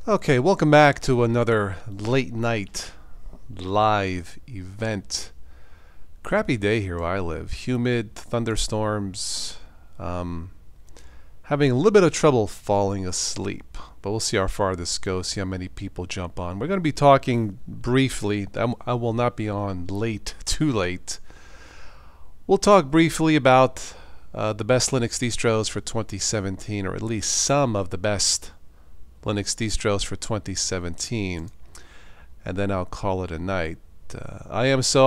Okay, welcome back to another late night live event. Crappy day here where I live. Humid, thunderstorms. Having a little bit of trouble falling asleep. But we'll see how far this goes, see how many people jump on. We're going to be talking briefly. I will not be on late, too late. We'll talk briefly about the best Linux distros for 2017, or at least some of the best Linux distros for 2017, and then I'll call it a night. I am so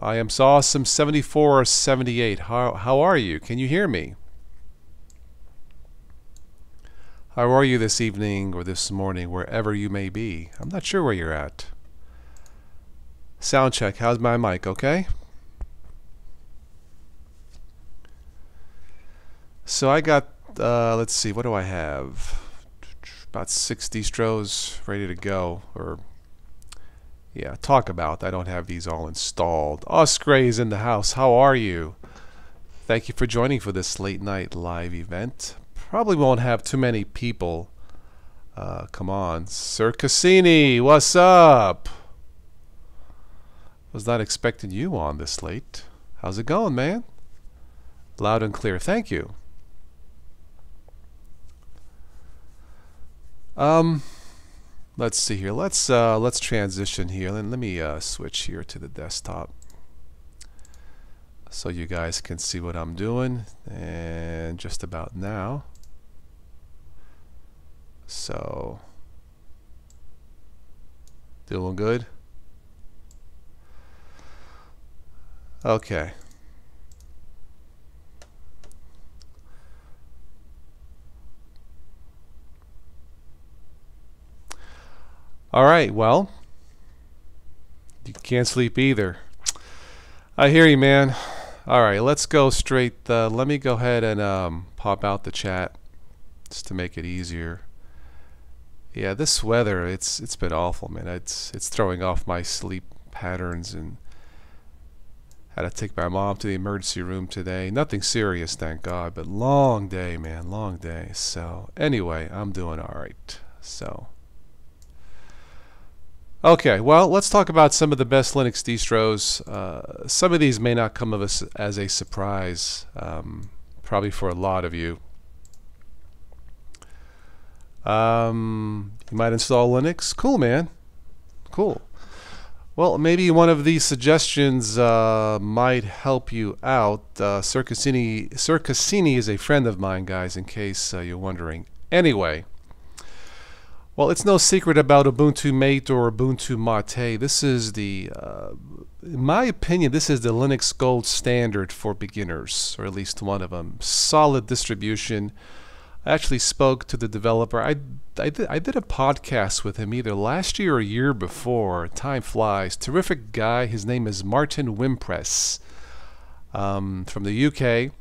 awesome 74 or 78. How are you? Can you hear me? How are you this evening or this morning, wherever you may be? I'm not sure where you're at. Sound check. How's my mic? Okay. So I got, let's see, what do I have? About 6 distros ready to go, or yeah, talk about. I don't have these all installed. Osgray's in the house. How are you? Thank you for joining for this late night live event. Probably won't have too many people. Come on, Sir Cassini, what's up? Was not expecting you on this late. How's it going, man? Loud and clear. Thank you. Let's see here. Let's transition here. Let me switch here to the desktop so you guys can see what I'm doing. And just about now. So, doing good? Okay. All right, well, you can't sleep either. I hear you, man. All right, let's go straight. Let me go ahead and pop out the chat just to make it easier. Yeah, this weather, it's been awful, man. It's throwing off my sleep patterns, and had to take my mom to the emergency room today. Nothing serious, thank God, but long day, man, long day. So anyway, I'm doing all right. So. Okay, well, let's talk about some of the best Linux distros. Some of these may not come of us as a surprise, probably for a lot of you. You might install Linux. Cool, man. Cool. Well, maybe one of these suggestions might help you out. Sir Cassini is a friend of mine, guys, in case you're wondering. Anyway. Well, it's no secret about Ubuntu Mate or Ubuntu Mate. This is the, in my opinion, this is the Linux gold standard for beginners, or at least one of them. Solid distribution. I actually spoke to the developer. I did a podcast with him either last year or a year before. Time flies. Terrific guy. His name is Martin Wimpress from the UK.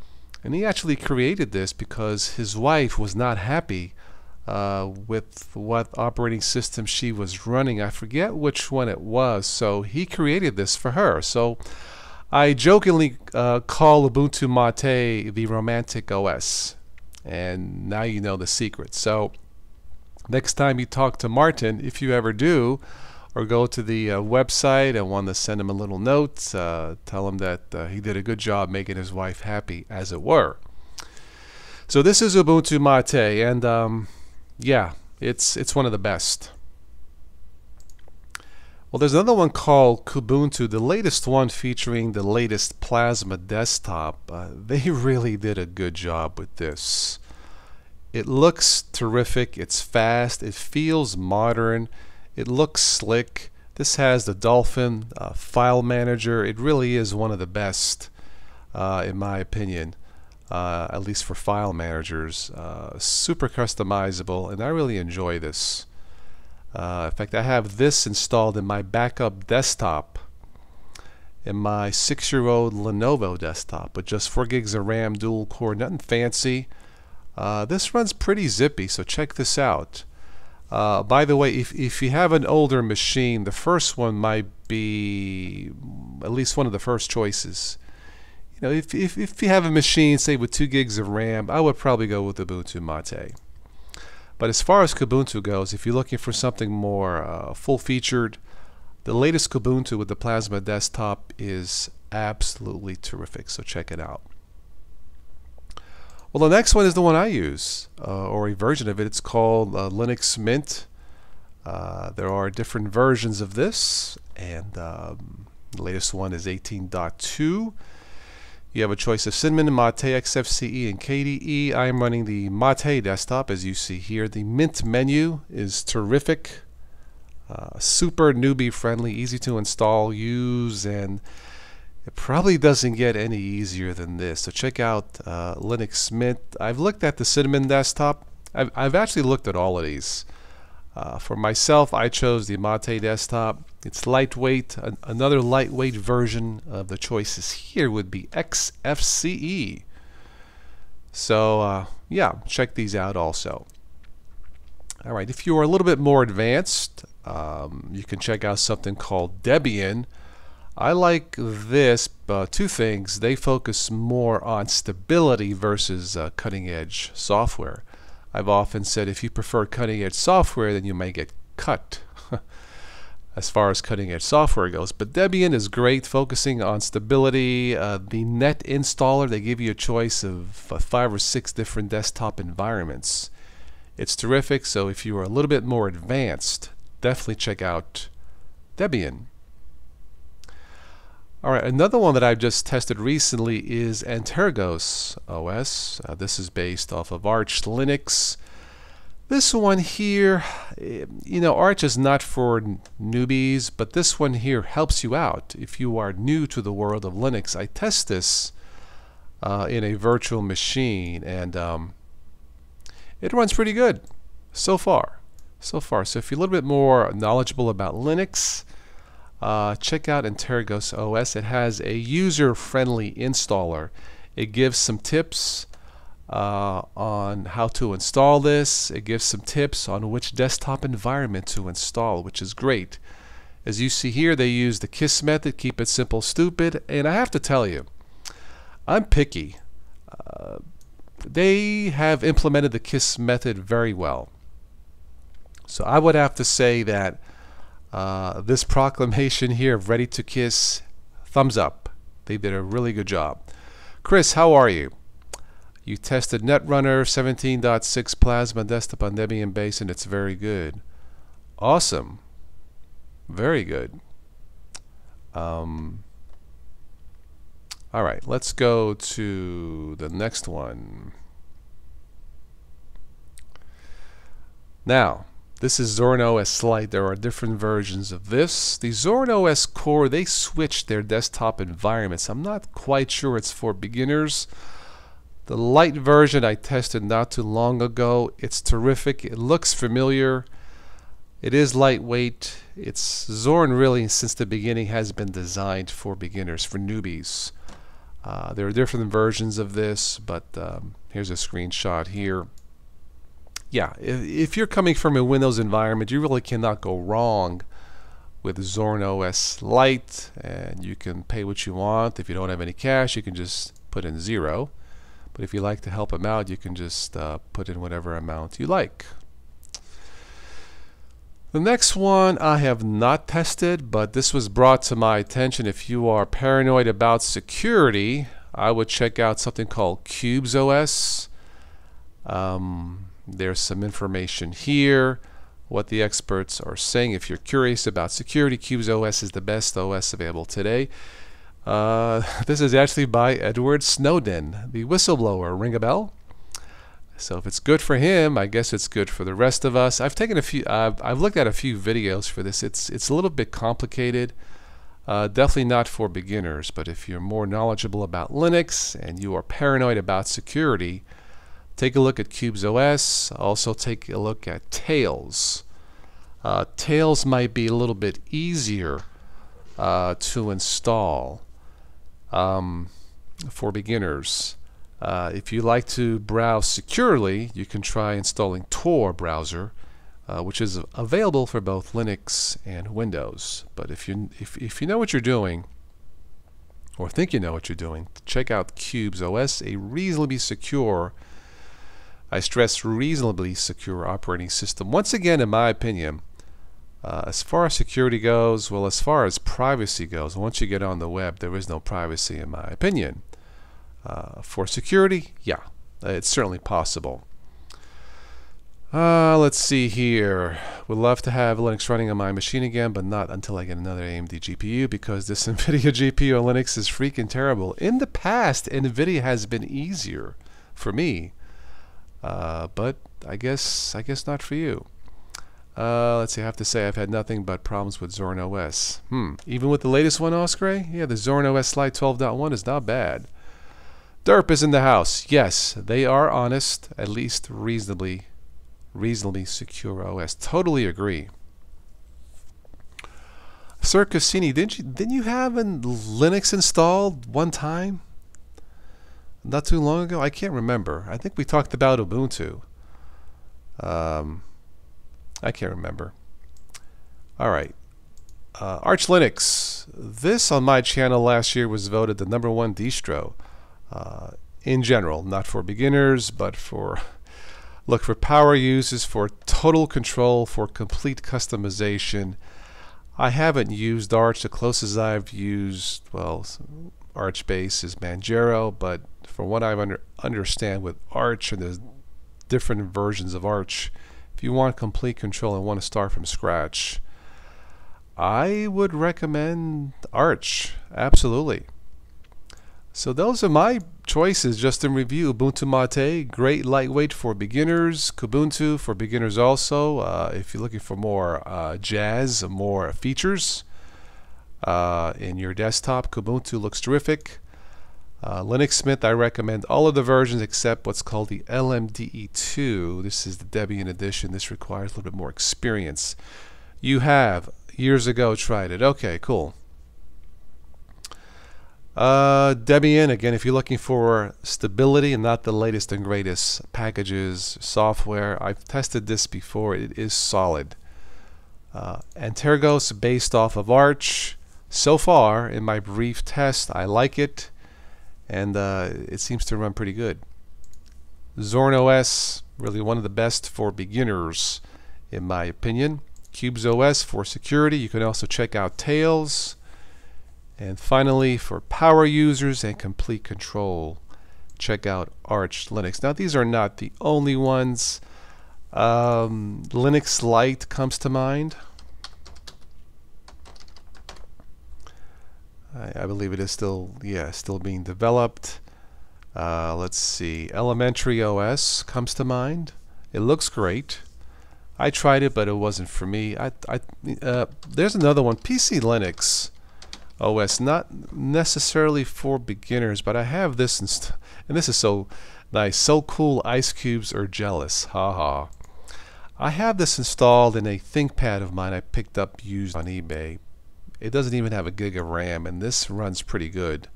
And he actually created this because his wife was not happy with what operating system she was running. I forget which one it was, so he created this for her. So I jokingly call Ubuntu Mate the romantic OS, and now you know the secret. So next time you talk to Martin, if you ever do, or go to the website and want to send him a little note, tell him that he did a good job making his wife happy, as it were. So this is Ubuntu Mate, and yeah, it's one of the best. Well, there's another one called Kubuntu, the latest one featuring the latest Plasma desktop. They really did a good job with this. It looks terrific, it's fast, it feels modern, it looks slick. This has the Dolphin file manager. It really is one of the best, in my opinion. At least for file managers. Super customizable, and I really enjoy this. In fact, I have this installed in my backup desktop, in my 6-year-old Lenovo desktop with just 4 gigs of RAM, dual core, nothing fancy. This runs pretty zippy, so check this out. By the way, if you have an older machine, the first one might be at least one of the first choices. You know, if you have a machine, say with 2 gigs of RAM, I would probably go with Ubuntu Mate. But as far as Kubuntu goes, if you're looking for something more full-featured, the latest Kubuntu with the Plasma desktop is absolutely terrific, so check it out. Well, the next one is the one I use, or a version of it. It's called Linux Mint. There are different versions of this, and the latest one is 18.2. You have a choice of Cinnamon, Mate, XFCE, and KDE. I am running the Mate desktop, as you see here. The Mint menu is terrific. Super newbie friendly, easy to install, use, and it probably doesn't get any easier than this. So check out Linux Mint. I've looked at the Cinnamon desktop. I've actually looked at all of these. For myself, I chose the Mate desktop. It's lightweight. Another lightweight version of the choices here would be XFCE. So yeah, check these out also. All right, if you are a little bit more advanced, you can check out something called Debian. I like this, two things. They focus more on stability versus cutting-edge software. I've often said if you prefer cutting-edge software, then you may get cut as far as cutting-edge software goes. But Debian is great, focusing on stability. The net installer, they give you a choice of 5 or 6 different desktop environments. It's terrific, so if you are a little bit more advanced, definitely check out Debian. Alright, another one that I've just tested recently is Antivirus OS. This is based off of Arch Linux. This one here, you know, Arch is not for newbies, but this one here helps you out if you are new to the world of Linux. I test this in a virtual machine, and it runs pretty good so far. So if you're a little bit more knowledgeable about Linux, check out Antivirus OS. It has a user-friendly installer. It gives some tips on how to install this. It gives some tips on which desktop environment to install, which is great. As you see here, they use the KISS method, keep it simple, stupid. And I have to tell you, I'm picky. They have implemented the KISS method very well. So I would have to say that this proclamation here of Ready to KISS, thumbs up. They did a really good job. Chris, how are you? You tested Netrunner 17.6 Plasma desktop on Debian base, and it's very good. Awesome. Very good. All right, let's go to the next one. Now, this is Zorin OS Lite. There are different versions of this. The Zorin OS Core, they switched their desktop environments. I'm not quite sure it's for beginners. The Lite version I tested not too long ago. It's terrific. It looks familiar. It is lightweight. It's Zorin really since the beginning has been designed for beginners, for newbies. There are different versions of this, but here's a screenshot here. Yeah, if you're coming from a Windows environment, you really cannot go wrong with Zorin OS Lite, and you can pay what you want. If you don't have any cash, you can just put in 0. But if you like to help them out, you can just put in whatever amount you like. The next one I have not tested, but this was brought to my attention. If you are paranoid about security, I would check out something called Qubes OS. There's some information here, what the experts are saying. If you're curious about security, Qubes OS is the best OS available today. This is actually by Edward Snowden, the whistleblower. Ring a bell? So if it's good for him, I guess it's good for the rest of us. I've taken a few. I've looked at a few videos for this. It's a little bit complicated. Definitely not for beginners. But if you're more knowledgeable about Linux and you are paranoid about security, take a look at Qubes OS. Also take a look at Tails. Tails might be a little bit easier to install for beginners. If you like to browse securely, you can try installing Tor browser, which is available for both Linux and Windows. But if you know what you're doing, or think you know what you're doing, check out Qubes OS, a reasonably secure I stress reasonably secure operating system. Once again, in my opinion, as far as security goes, well, as far as privacy goes, once you get on the web, there is no privacy in my opinion. For security, yeah, it's certainly possible. Let's see here. Would love to have Linux running on my machine again, but not until I get another AMD GPU, because this NVIDIA GPU on Linux is freaking terrible. In the past, NVIDIA has been easier for me, but I guess not for you. Let's see, I have to say I've had nothing but problems with Zorn OS. Even with the latest one, Osprey? Yeah, the Zorn OS Lite 12.1 is not bad. Derp is in the house. Yes, they are honest, at least reasonably secure OS. Totally agree. Sir Cassini, didn't you have a Linux installed one time? Not too long ago? I can't remember. I think we talked about Ubuntu. I can't remember. Alright. Arch Linux. This on my channel last year was voted the #1 distro. In general, not for beginners, but for power users, for total control, for complete customization. I haven't used Arch. The closest I've used, well, Arch base is Manjaro, but from what I understand with Arch, and there's different versions of Arch, if you want complete control and want to start from scratch, I would recommend Arch. Absolutely. So those are my choices just in review. Ubuntu Mate, great lightweight for beginners. Kubuntu for beginners also. If you're looking for more jazz, more features in your desktop, Kubuntu looks terrific. Linux Mint, I recommend all of the versions except what's called the LMDE2. This is the Debian edition. This requires a little bit more experience. You have years ago tried it. Okay, cool. Debian, again, if you're looking for stability and not the latest and greatest packages, software, I've tested this before. It is solid. Antivirus, based off of Arch. So far, in my brief test, I like it, and it seems to run pretty good. Zorn OS, really one of the best for beginners, in my opinion. Cubes OS for security. You can also check out Tails. And finally, for power users and complete control, check out Arch Linux. Now, these are not the only ones. Linux Lite comes to mind. I believe it is still being developed. Let's see. Elementary OS comes to mind. It looks great. I tried it, but it wasn't for me. There's another one, PC Linux OS, not necessarily for beginners, but I have this, and this is so nice. So cool, ice cubes are jealous. Haha. I have this installed in a ThinkPad of mine I picked up used on eBay. It doesn't even have a gig of RAM, and this runs pretty good.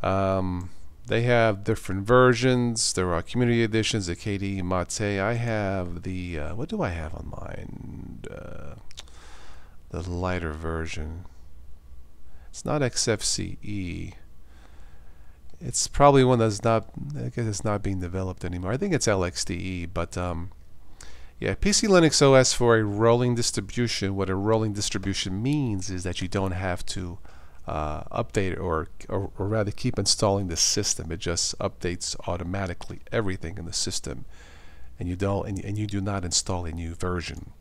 They have different versions. There are community editions, the KDE Mate. I have the what do I have on mine? The lighter version. It's not XFCE. It's probably one that's not, I guess it's not being developed anymore. I think it's LXDE, but yeah, PC Linux OS for a rolling distribution. What a rolling distribution means is that you don't have to update or rather keep installing the system. It just updates automatically everything in the system, and you do not install a new version.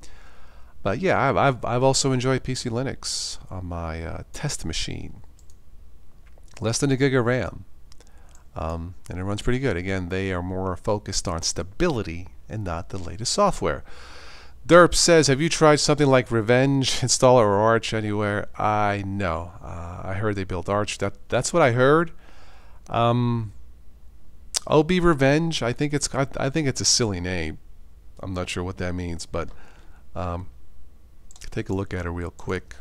But yeah, I've also enjoyed PC Linux on my test machine. Less than a gig of RAM, and it runs pretty good. Again, they are more focused on stability and not the latest software. Derp says, have you tried something like Revenge Installer or Arch anywhere? I know. I heard they built Arch. That's what I heard. OB Revenge. I think it's a silly name. I'm not sure what that means, but take a look at it real quick.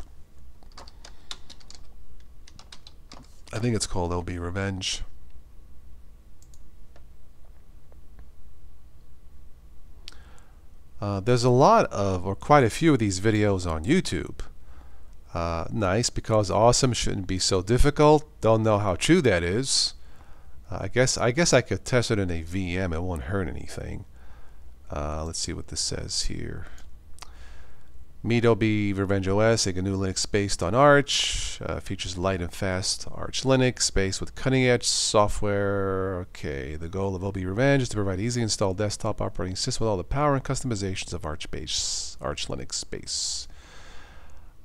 I think it's called OB Revenge. There's a lot of, or quite a few of these videos on YouTube. Nice, because awesome shouldn't be so difficult. Don't know how true that is. I guess I could test it in a VM. It won't hurt anything. Let's see what this says here. Meet OB Revenge OS, a GNU Linux based on Arch. Features light and fast Arch Linux based with cutting edge software. Okay, the goal of OB Revenge is to provide easily installed desktop operating system with all the power and customizations of Arch Linux base.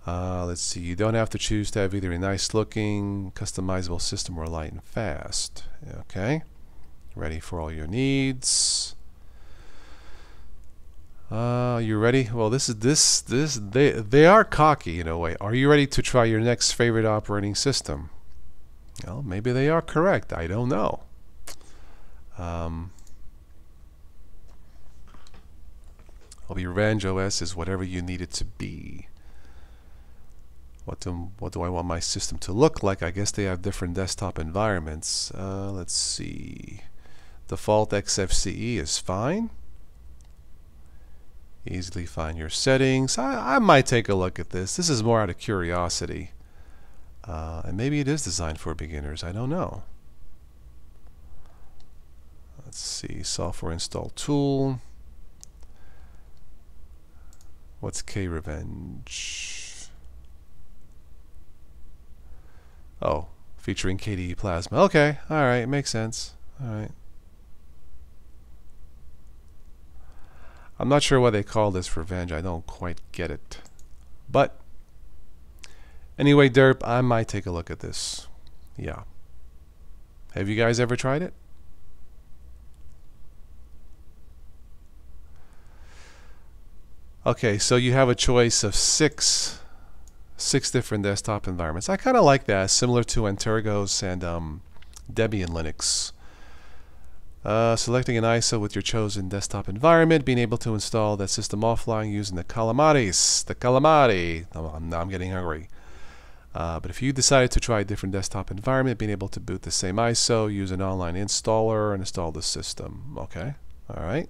Let's see, you don't have to choose to have either a nice looking customizable system or light and fast. Okay, ready for all your needs. You ready? Well, they are cocky in a way. Are you ready to try your next favorite operating system? Well, maybe they are correct. I don't know. OB Revenge OS is whatever you need it to be. What do I want my system to look like? I guess they have different desktop environments. Let's see. Default XFCE is fine. Easily find your settings. I might take a look at this. This is more out of curiosity. And maybe it is designed for beginners. I don't know. Let's see. Software install tool. What's KRevenge? Oh, featuring KDE Plasma. Okay. Alright. Makes sense. Alright. I'm not sure why they call this Revenge. I don't quite get it. But anyway, Derp, I might take a look at this. Yeah. Have you guys ever tried it? Okay, so you have a choice of six different desktop environments. I kind of like that, similar to Antivirus and Debian Linux. Selecting an ISO with your chosen desktop environment, being able to install that system offline using the calamari. Oh, now I'm getting hungry. But if you decided to try a different desktop environment, being able to boot the same ISO, use an online installer, and install the system. Okay, all right.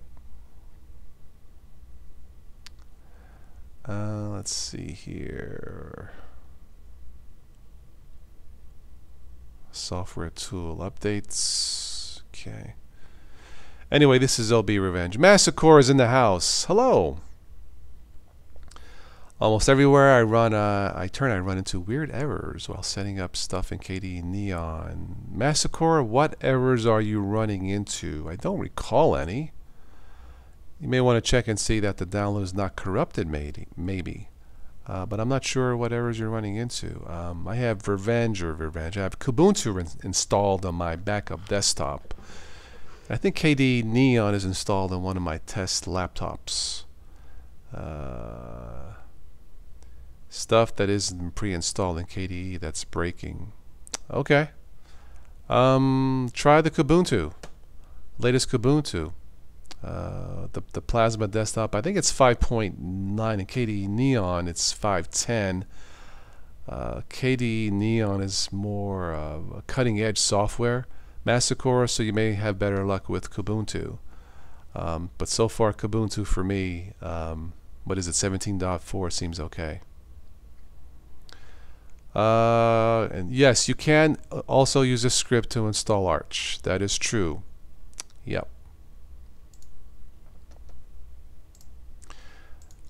Let's see here. Software tool updates. Okay. Anyway, this is OB Revenge. Massacre is in the house. Hello. Almost everywhere I run into weird errors while setting up stuff in KDE Neon. Massacre, what errors are you running into? I don't recall any. You may want to check and see that the download is not corrupted, maybe. But I'm not sure what errors you're running into. I have Revenge. I have Kubuntu installed on my backup desktop. I think KDE Neon is installed on one of my test laptops. Stuff that isn't pre-installed in KDE that's breaking. Okay. Try the Kubuntu. Latest Kubuntu. The Plasma desktop, I think it's 5.9. In KDE Neon it's 5.10. KDE Neon is more cutting edge software. Massacre, so you may have better luck with Kubuntu. But so far Kubuntu for me, what is it, 17.4 seems okay. And yes, you can also use a script to install Arch. That is true. Yep.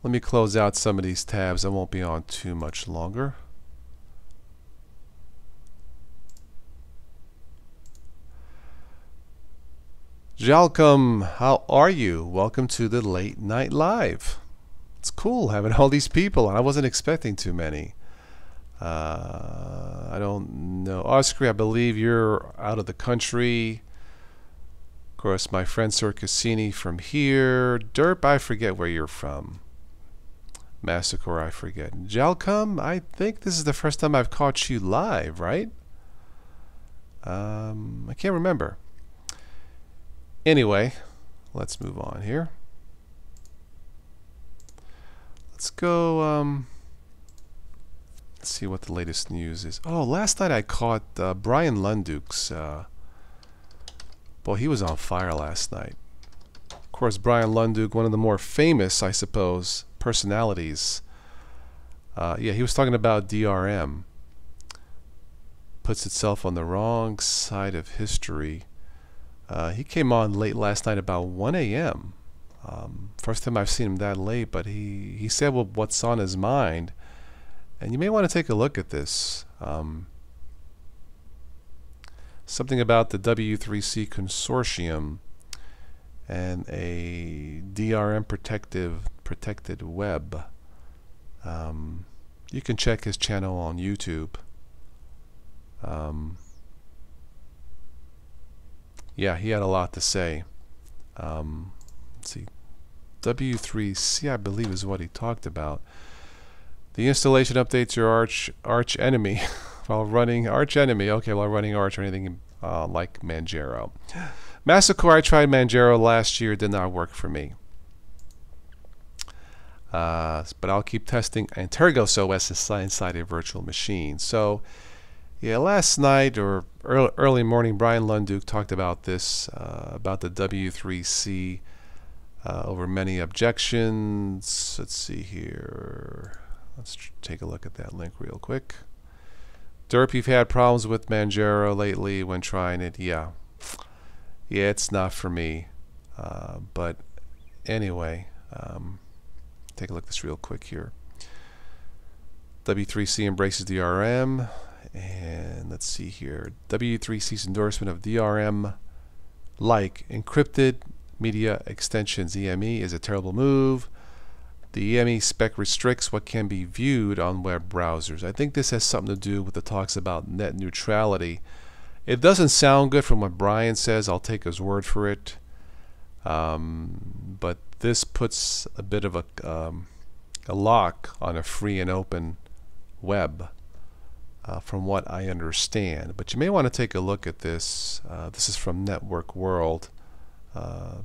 Let me close out some of these tabs. I won't be on too much longer. Jalcom, how are you? Welcome to the Late Night Live. It's cool having all these people. I wasn't expecting too many. I don't know. Oscar, I believe you're out of the country. Of course, my friend Sir Cassini from here. Derp, I forget where you're from. Massacre, I forget. Jalcom, I think this is the first time I've caught you live, right? I can't remember. Anyway, let's move on here. Let's go, let's see what the latest news is. Oh, last night I caught Brian Lunduk's, boy, he was on fire last night. Of course, Brian Lunduk, one of the more famous, I suppose, personalities. Yeah, he was talking about DRM. Puts itself on the wrong side of history. He came on late last night, about 1 a.m. First time I've seen him that late, but he said, well, what's on his mind. And you may want to take a look at this. Something about the W3C consortium and a DRM protected web. You can check his channel on YouTube. Yeah, he had a lot to say. Let's see. W3C, I believe, is what he talked about. The installation updates your arch enemy while running arch enemy. Okay, while running arch or anything like Manjaro. Massacre, I tried Manjaro last year. Did not work for me. But I'll keep testing Antivirus OS inside a virtual machine. So, yeah, last night or early morning, Brian Lunduke talked about this, about the W3C over many objections. Let's see here. Let's take a look at that link real quick. Derp, you've had problems with Manjaro lately when trying it. Yeah, it's not for me. But anyway, take a look at this real quick here. W3C embraces DRM. And let's see here. W3C's endorsement of DRM like encrypted media extensions EME is a terrible move. The EME spec restricts what can be viewed on web browsers. I think this has something to do with the talks about net neutrality. It doesn't sound good from what Brian says. I'll take his word for it. But this puts a bit of a lock on a free and open web. From what I understand, but you may want to take a look at this. This is from Network World.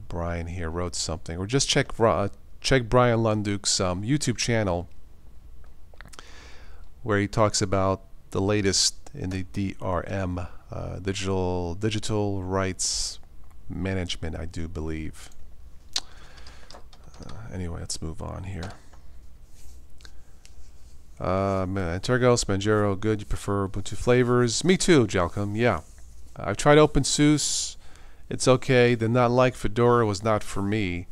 Brian here wrote something, or just check Brian Lunduke's YouTube channel, where he talks about the latest in the DRM, digital rights management, I do believe. Anyway, let's move on here. Antivirus, Manjaro, good. You prefer Ubuntu flavors? Me too, Jalcom. Yeah, I've tried OpenSUSE. It's okay. Did not like Fedora. Was not for me.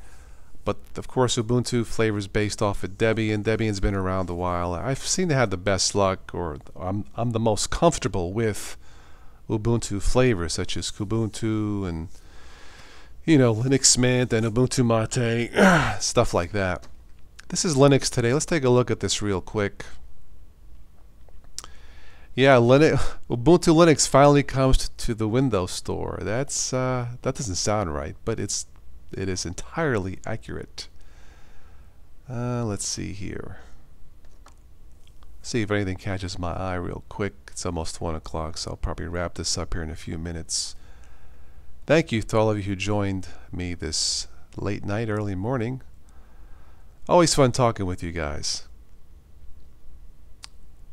But of course, Ubuntu flavors based off of Debian. Debian's been around a while. I've seen to have the best luck, or I'm the most comfortable with Ubuntu flavors such as Kubuntu and Linux Mint and Ubuntu Mate, stuff like that. This is Linux Today. Let's take a look at this real quick. Yeah, Ubuntu Linux finally comes to the Windows Store. That doesn't sound right, but it is entirely accurate. Let's see here. See if anything catches my eye real quick. It's almost 1 o'clock, so I'll probably wrap this up here in a few minutes. Thank you to all of you who joined me this late night, early morning. Always fun talking with you guys.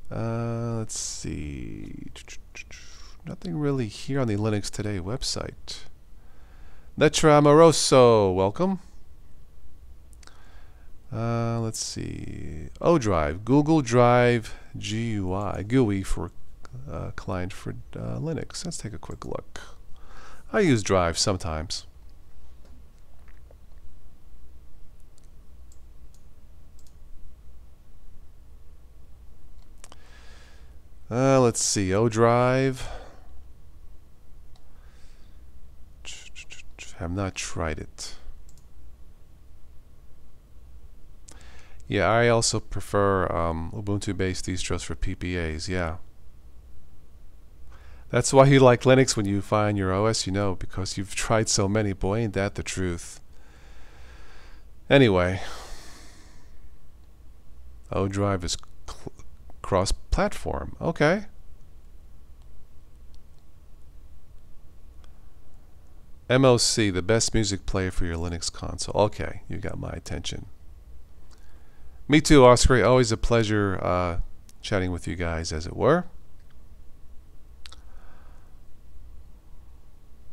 Let's see. Nothing really here on the Linux Today website. Netra Amoroso, welcome. Let's see. ODrive, Google Drive GUI for client for Linux. Let's take a quick look. I use Drive sometimes. Let's see, ODrive. Have not tried it. Yeah, I also prefer Ubuntu-based distros for PPAs, yeah. That's why you like Linux when you find your OS, because you've tried so many. Boy, ain't that the truth. Anyway, ODrive is cross-platform. Okay. MOC, the best music player for your Linux console. Okay, you got my attention. Me too, Oscar. Always a pleasure chatting with you guys, as it were.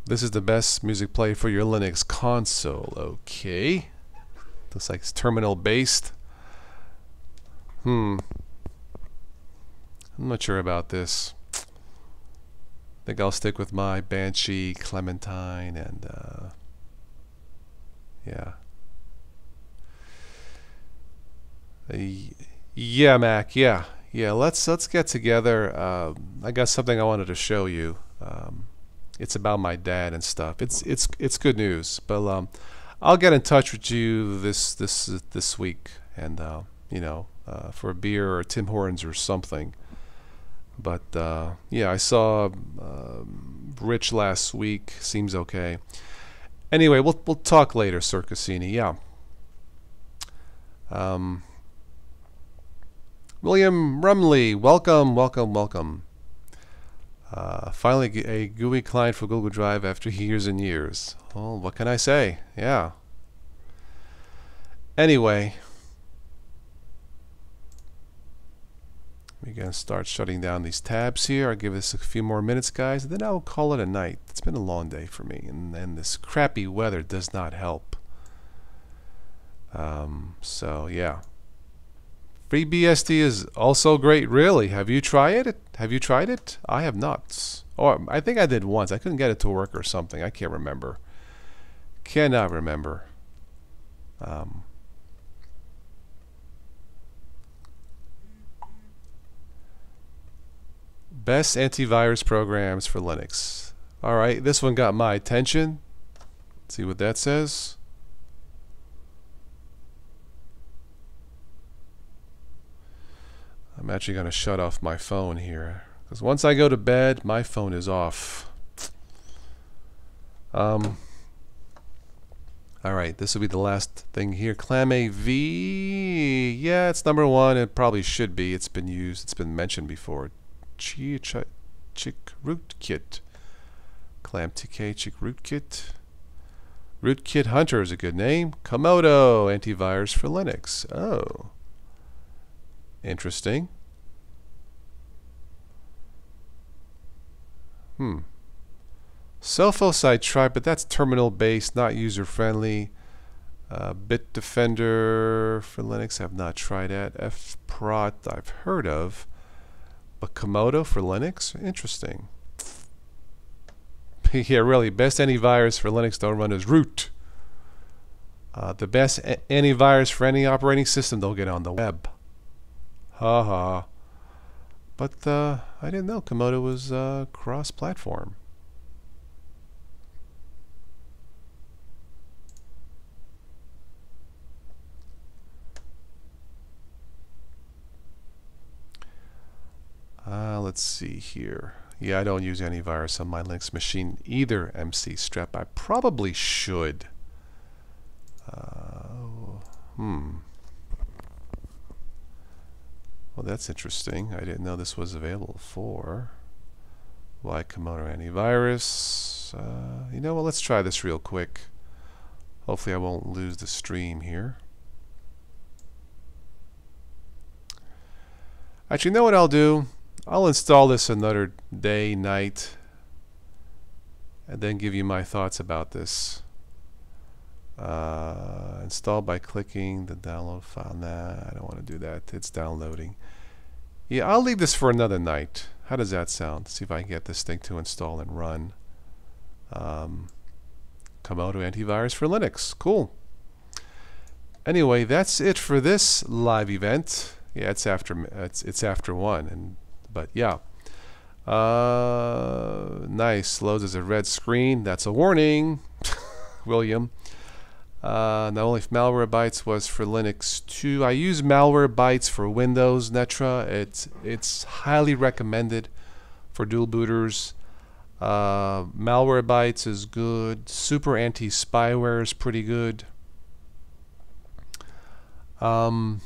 This is the best music player for your Linux console. Okay. Looks like it's terminal based. I'm not sure about this. think I'll stick with my Banshee, Clementine, and yeah. Yeah, Mac. Yeah. Let's get together. I got something I wanted to show you. It's about my dad and stuff. It's good news. But I'll get in touch with you this week, and you know, for a beer or Tim Hortons or something. But yeah, I saw Rich last week. Seems okay. Anyway, we'll talk later, Sir Cassini. Yeah. William Rumley, welcome. Finally, a GUI client for Google Drive after years and years. Well, what can I say? Yeah. Anyway, we're going to start shutting down these tabs here. I'll give this a few more minutes, guys, and then I'll call it a night. It's been a long day for me, and this crappy weather does not help. So, yeah. FreeBSD is also great, really. Have you tried it? I have not. Or I think I did once. I couldn't get it to work or something. I can't remember. Cannot remember. Best antivirus programs for Linux. All right, this one got my attention. Let's see what that says. I'm actually going to shut off my phone here, because once I go to bed, my phone is off. All right, this will be the last thing here. ClamAV, yeah, it's number one. It probably should be. It's been used. It's been mentioned before. Chick Rootkit, ClamTK Chick Rootkit. Rootkit Hunter is a good name. Komodo antivirus for Linux. Oh. Interesting. Sophos I tried, but that's terminal based, not user friendly. Bitdefender for Linux I've not tried at. fprot I've heard of, but Komodo for Linux, interesting. Yeah, really, best antivirus for Linux don't run as root. The best antivirus for any operating system don't get on the web. Haha. But I didn't know Komodo was cross-platform. Let's see here. Yeah, I don't use antivirus on my Linux machine either, MC Strap. I probably should. Well, that's interesting. I didn't know this was available for. Why Komodo antivirus? You know what? Let's try this real quick. Hopefully I won't lose the stream here. Actually, you know what I'll do? I'll install this another day, night, and then give you my thoughts about this. Install by clicking the download file. Nah, I don't want to do that. It's downloading. Yeah, I'll leave this for another night. How does that sound? See if I can get this thing to install and run. Komodo antivirus for Linux. Cool. Anyway, that's it for this live event. Yeah, it's after 1, but yeah. Nice. Loads as a red screen. That's a warning, William. Not only if Malwarebytes was for Linux too. I use Malwarebytes for Windows, Netra. It's highly recommended for dual booters. Malwarebytes is good. Super Anti-Spyware is pretty good. There's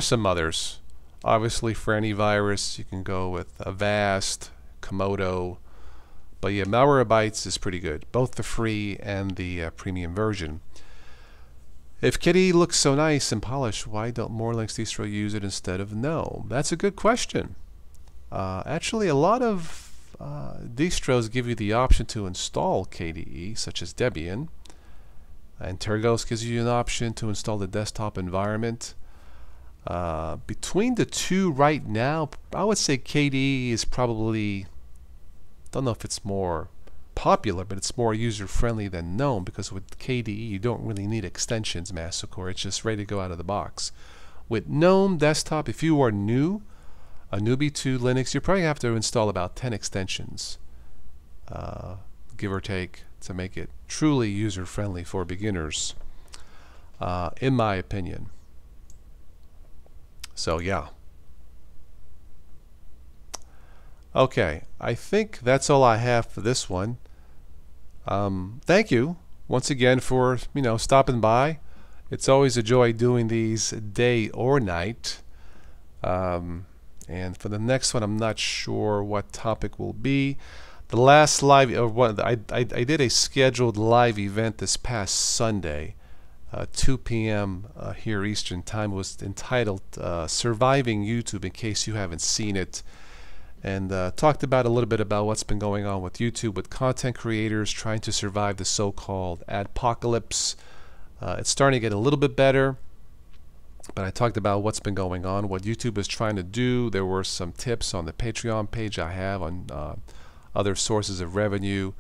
some others. Obviously, for antivirus, you can go with Avast, Komodo. But yeah, Malwarebytes is pretty good, both the free and the premium version. If KDE looks so nice and polished, why don't more Linux distro use it instead of no? That's a good question. Actually, a lot of distros give you the option to install KDE, such as Debian. And Tergos gives you an option to install the desktop environment. Between the two right now, I would say KDE is probably don't know if it's more popular, but it's more user-friendly than GNOME, because with KDE you don't really need extensions, Mastercore. It's just ready to go out of the box. With GNOME Desktop, if you are new, a newbie to Linux, you probably have to install about 10 extensions, give or take, to make it truly user-friendly for beginners, in my opinion. So yeah. Okay, I think that's all I have for this one. Thank you once again for stopping by. It's always a joy doing these day or night. And for the next one, I'm not sure what topic will be. The last live, I did a scheduled live event this past Sunday, 2 p.m. Here Eastern Time. It was entitled "Surviving YouTube," in case you haven't seen it, and talked about a little bit about what's been going on with YouTube, with content creators trying to survive the so-called adpocalypse. It's starting to get a little bit better, but I talked about what's been going on, what YouTube is trying to do. There were some tips on the Patreon page I have on other sources of revenue,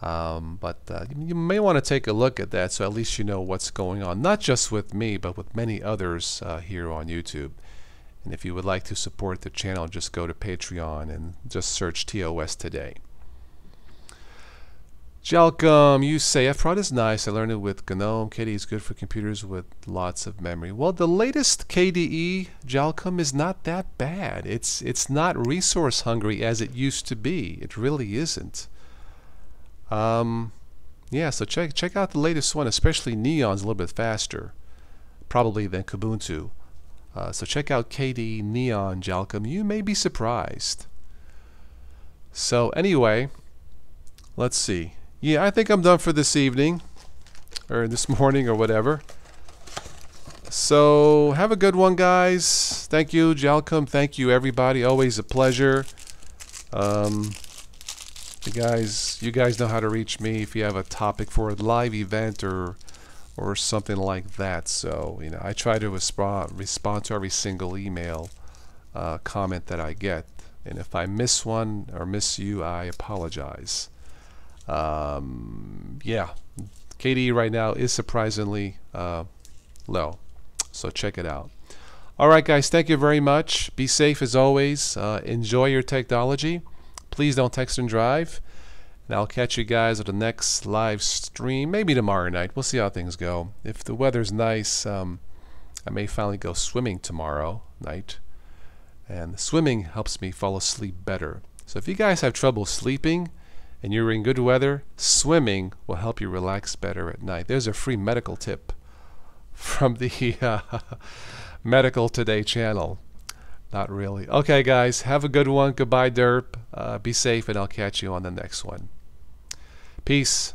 but you may want to take a look at that, so at least you know what's going on, not just with me, but with many others here on YouTube. And if you would like to support the channel, just go to Patreon and just search TOS today. Jalcum, you say FProd is nice. I learned it with GNOME. KDE is good for computers with lots of memory. Well, the latest KDE, Jalcum, is not that bad. It's not resource hungry as it used to be. It really isn't. Yeah, so check out the latest one, especially Neon's a little bit faster, probably than Kubuntu. So check out KDE Neon, Jalcum. You may be surprised. So anyway, let's see. Yeah, I think I'm done for this evening, or this morning, or whatever. So have a good one, guys. Thank you, Jalcum. Thank you, everybody. Always a pleasure. You guys know how to reach me if you have a topic for a live event or something like that. So I try to respond to every single email comment that I get, and if I miss one or miss you, I apologize. Yeah, KDE right now is surprisingly low, so check it out. Alright guys, thank you very much. Be safe as always. Enjoy your technology. Please don't text and drive, and I'll catch you guys at the next live stream, maybe tomorrow night. We'll see how things go. If the weather's nice, I may finally go swimming tomorrow night, and swimming helps me fall asleep better. So if you guys have trouble sleeping and you're in good weather, swimming will help you relax better at night. There's a free medical tip from the Medical Today channel. Not really. Okay, guys, have a good one. Goodbye, Derp. Be safe, and I'll catch you on the next one. Peace.